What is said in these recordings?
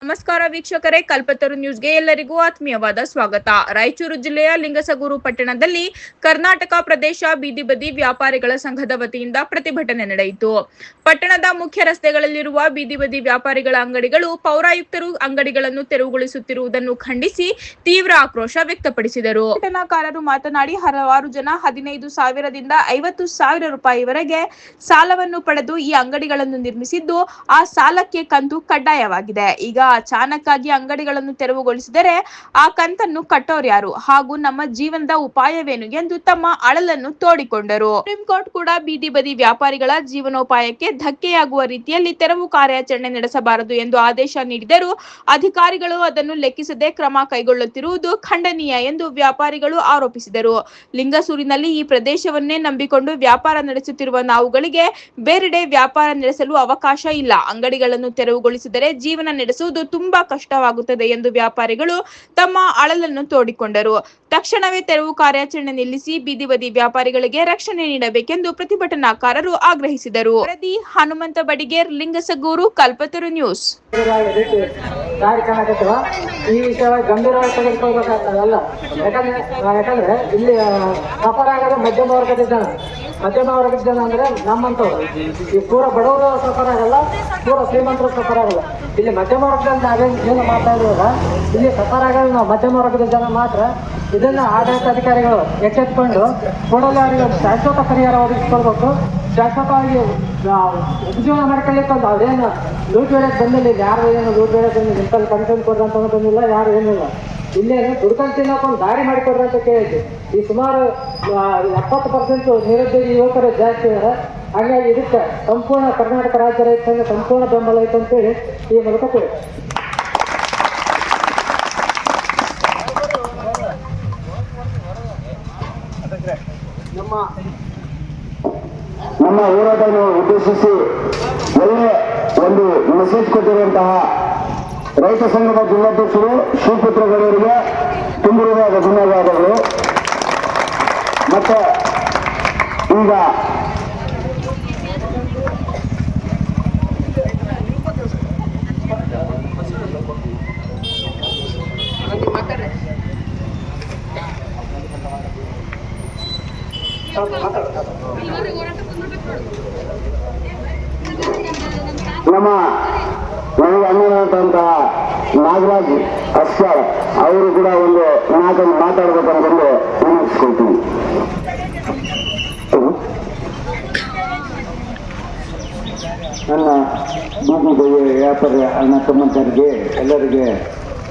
ನಮಸ್ಕಾರ ವೀಕ್ಷಕರೇ, ಕಲ್ಪತರು ನ್ಯೂಸ್ಗೆ ಎಲ್ಲರಿಗೂ ಆತ್ಮೀಯವಾದ ಸ್ವಾಗತ. ರಾಯಚೂರು ಜಿಲ್ಲೆಯ ಲಿಂಗಸಗೂರು ಪಟ್ಟಣದಲ್ಲಿ ಕರ್ನಾಟಕ ಪ್ರದೇಶ ಬೀದಿ ಬದಿ ವ್ಯಾಪಾರಿಗಳ ಸಂಘದ ವತಿಯಿಂದ ಪ್ರತಿಭಟನೆ ನಡೆಯಿತು. ಪಟ್ಟಣದ ಮುಖ್ಯ ರಸ್ತೆಗಳಲ್ಲಿರುವ ಬೀದಿ ಬದಿ ವ್ಯಾಪಾರಿಗಳ ಅಂಗಡಿಗಳು ಪೌರಾಯುಕ್ತರು ಅಂಗಡಿಗಳನ್ನು ತೆರವುಗೊಳಿಸುತ್ತಿರುವುದನ್ನು ಖಂಡಿಸಿ ತೀವ್ರ ಆಕ್ರೋಶ ವ್ಯಕ್ತಪಡಿಸಿದರು. ಪ್ರತಿಭಟನಾಕಾರರು ಮಾತನಾಡಿ, ಹಲವಾರು ಜನ 15,000 ದಿಂದ 50,000 ರೂಪಾಯಿವರೆಗೆ ಸಾಲವನ್ನು ಪಡೆದು ಈ ಅಂಗಡಿಗಳನ್ನು ನಿರ್ಮಿಸಿದ್ದು, ಆ ಸಾಲಕ್ಕೆ ಕಂತು ಕಡ್ಡಾಯವಾಗಿದೆ. ಈಗ ಅಚಾನಕ್ಕಾಗಿ ಅಂಗಡಿಗಳನ್ನು ತೆರವುಗೊಳಿಸಿದರೆ ಆ ಕಂತನ್ನು ಕಟ್ಟೋರ್ಯಾರು ಹಾಗೂ ನಮ್ಮ ಜೀವನದ ಉಪಾಯವೇನು ಎಂದು ತಮ್ಮ ಅಳಲನ್ನು ತೋಡಿಕೊಂಡರು. ಸುಪ್ರೀಂ ಕೋರ್ಟ್ ಕೂಡ ಬೀದಿ ಬದಿ ವ್ಯಾಪಾರಿಗಳ ಜೀವನೋಪಾಯಕ್ಕೆ ಧಕ್ಕೆಯಾಗುವ ರೀತಿಯಲ್ಲಿ ತೆರವು ಕಾರ್ಯಾಚರಣೆ ನಡೆಸಬಾರದು ಎಂದು ಆದೇಶ ನೀಡಿದರೂ ಅಧಿಕಾರಿಗಳು ಅದನ್ನು ಲೆಕ್ಕಿಸದೆ ಕ್ರಮ ಕೈಗೊಳ್ಳುತ್ತಿರುವುದು ಖಂಡನೀಯ ಎಂದು ವ್ಯಾಪಾರಿಗಳು ಆರೋಪಿಸಿದರು. ಲಿಂಗಸೂರಿನಲ್ಲಿ ಈ ಪ್ರದೇಶವನ್ನೇ ನಂಬಿಕೊಂಡು ವ್ಯಾಪಾರ ನಡೆಸುತ್ತಿರುವ ನಾವುಗಳಿಗೆ ಬೇರೆಡೆ ವ್ಯಾಪಾರ ನಡೆಸಲು ಅವಕಾಶ ಇಲ್ಲ. ಅಂಗಡಿಗಳನ್ನು ತೆರವುಗೊಳಿಸಿದರೆ ಜೀವನ ನಡೆಸುವುದು ತುಂಬಾ ಕಷ್ಟವಾಗುತ್ತದೆ ಎಂದು ವ್ಯಾಪಾರಿಗಳು ತಮ್ಮ ಅಳಲನ್ನು ತೋಡಿಕೊಂಡರು. ತಕ್ಷಣವೇ ತೆರವು ಕಾರ್ಯಾಚರಣೆ ನಿಲ್ಲಿಸಿ ಬೀದಿ ಬದಿ ವ್ಯಾಪಾರಿಗಳಿಗೆ ರಕ್ಷಣೆ ನೀಡಬೇಕೆಂದು ಪ್ರತಿಭಟನಾಕಾರರು ಆಗ್ರಹಿಸಿದರು. ವರದಿ ಹನುಮಂತ ಬಡಿಗೇರ್, ಲಿಂಗಸಗೂರು, ಕಲ್ಪತರು ನ್ಯೂಸ್. ಈ ವಿಷಯ ಗಂಭೀರವಾಗಿ ತೆಗೆದುಕೊಳ್ಬೇಕಾಗ್ತದಲ್ಲ. ಯಾಕಂದ್ರೆ ಇಲ್ಲಿ ಸಫರ್ ಆಗೋದು ಮಧ್ಯಮ ವರ್ಗದ ಜನ. ಮಧ್ಯಮ ವರ್ಗದ ಜನ ಅಂದ್ರೆ ನಮ್ಮಂತವ್ರು. ಈ ಪೂರ ಬಡವರು ಸಫರ್ ಆಗಲ್ಲ, ಪೂರ ಶ್ರೀಮಂತರು ಸಫರ್ ಆಗಲ್ಲ. ಇಲ್ಲಿ ಮಧ್ಯಮ ವರ್ಗದಲ್ಲಿ ನಾವೇನು ಮಾಡ್ತಾ ಇರೋದ, ಇಲ್ಲಿ ಸಫರ್ ಆಗಲ್ಲ ನಾವು ಮಧ್ಯಮ ವರ್ಗದ ಜನ ಮಾತ್ರ. ಇದನ್ನ ಆಡಳಿತಾಧಿಕಾರಿಗಳು ಎಚ್ಚೆತ್ಕೊಂಡು ಕೂಡಲೇ ಅವರಿಗೆ ಶಾಶ್ವತ ಪರಿಹಾರ ಒದಗಿಸ್ಕೊಳ್ಬೇಕು. ಶಾಶ್ವತವಾಗಿ ಉಪಜೀವನ ಮಾಡ್ಕೊಳ್ಳಿಕ್ಕೆ ಒಂದು ಅದೇನು ಲೂಟ್ ಬೇಡಕ್ಕೆ ಬಂದಿಲ್ಲ. ಯಾರು ಏನು ಲೂಟ್ ಬೇಡಕ್ಕೆ ಬಂದಿಲ್ಲ, ಇಂಥಲ್ಲಿ ಕನ್ಸನ್ ಕೊಡ್ರಂತ ಬಂದಿಲ್ಲ, ಯಾರು ಏನಿಲ್ಲ. ಇಲ್ಲೇನು ದುಡ್ಕೊಂಡು ತಿನ್ನೋಕೊಂಡು ದಾರಿ ಮಾಡಿಕೊಡ್ರಿ ಅಂತ ಕೇಳಿದ್ವಿ. ಈ ಸುಮಾರು 70% ನಿರುದ್ಯೋಗಿ ಯುವಕರು ಜಾಸ್ತಿ ಇದ್ದಾರೆ. ಹಾಗಾಗಿ ಇದಕ್ಕೆ ಸಂಪೂರ್ಣ ಕರ್ನಾಟಕ ರಾಜ್ಯ ರೈತ ಸಂಘ ಸಂಪೂರ್ಣ ಬೆಂಬಲ ಐತೆ ಅಂತೇಳಿ ಈ ಮೂಲಕ ಕೇಳಿ. ನಮ್ಮ ಹೋರಾಟವನ್ನು ಉದ್ದೇಶಿಸಿ ಒಳ್ಳೆ ಒಂದು ಮೆಸೇಜ್ ಕೊಟ್ಟಿರುವಂತಹ ರೈತ ಸಂಘದ ಜಿಲ್ಲಾಧ್ಯಕ್ಷರು ಶಿವಪುತ್ರಗೌಡರಿಗೆ ತುಂಬಿರುವ ಧನ್ಯವಾದಗಳು. ಮತ್ತೆ ಈಗ ನಮ್ಮ ನನಗೆ ಅಣ್ಣನಾದಂತಹ ನಾಗರಾಜ್ ಅಸ್ಕಾರ್ ಅವರು ಕೂಡ ಒಂದು ಮಾತನ್ನು ಮಾತಾಡಬೇಕಂತಂದು ವಿನಂತಿಸ್ಕೊಳ್ತೀನಿ. ನನ್ನ ಬೀದಿ ವ್ಯಾಪಾರ ಅಣ್ಣ ತಮ್ಮಂತರಿಗೆ ಎಲ್ಲರಿಗೆ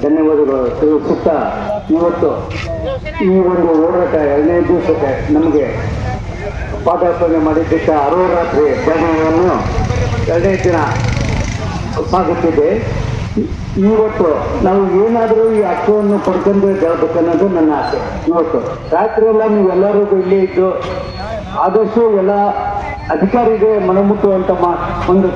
ಧನ್ಯವಾದಗಳು ತಿಳಿಸುತ್ತಾ, ಇವತ್ತು ಈ ಒಂದು ಹೋರಾಟ 2ನೇ ದಿವಸಕ್ಕೆ ನಮಗೆ ಪಾದಾರ್ಪಣೆ ಮಾಡಿದ್ದಕ್ಕೆ ಅಹೋರಾತ್ರಿ ಧನ್ಯವನ್ನು 2ನೇ ದಿನ ಸಾಗುತ್ತಿದೆ. ಇವತ್ತು ನಾವು ಏನಾದರೂ ಈ ಹಕ್ಕನ್ನು ಪಡ್ಕೊಂಡು ಗೆಲ್ಲಬೇಕನ್ನೋದು ನನ್ನ ಆಸೆ. ಇವತ್ತು ರಾತ್ರಿ ಎಲ್ಲ ನೀವೆಲ್ಲರೂ ಇಲ್ಲೇ ಇದ್ದು ಆದಷ್ಟು ಎಲ್ಲ ಅಧಿಕಾರಿಗೆ ಮನಮುಟ್ಟುವಂಥ ಒಂದು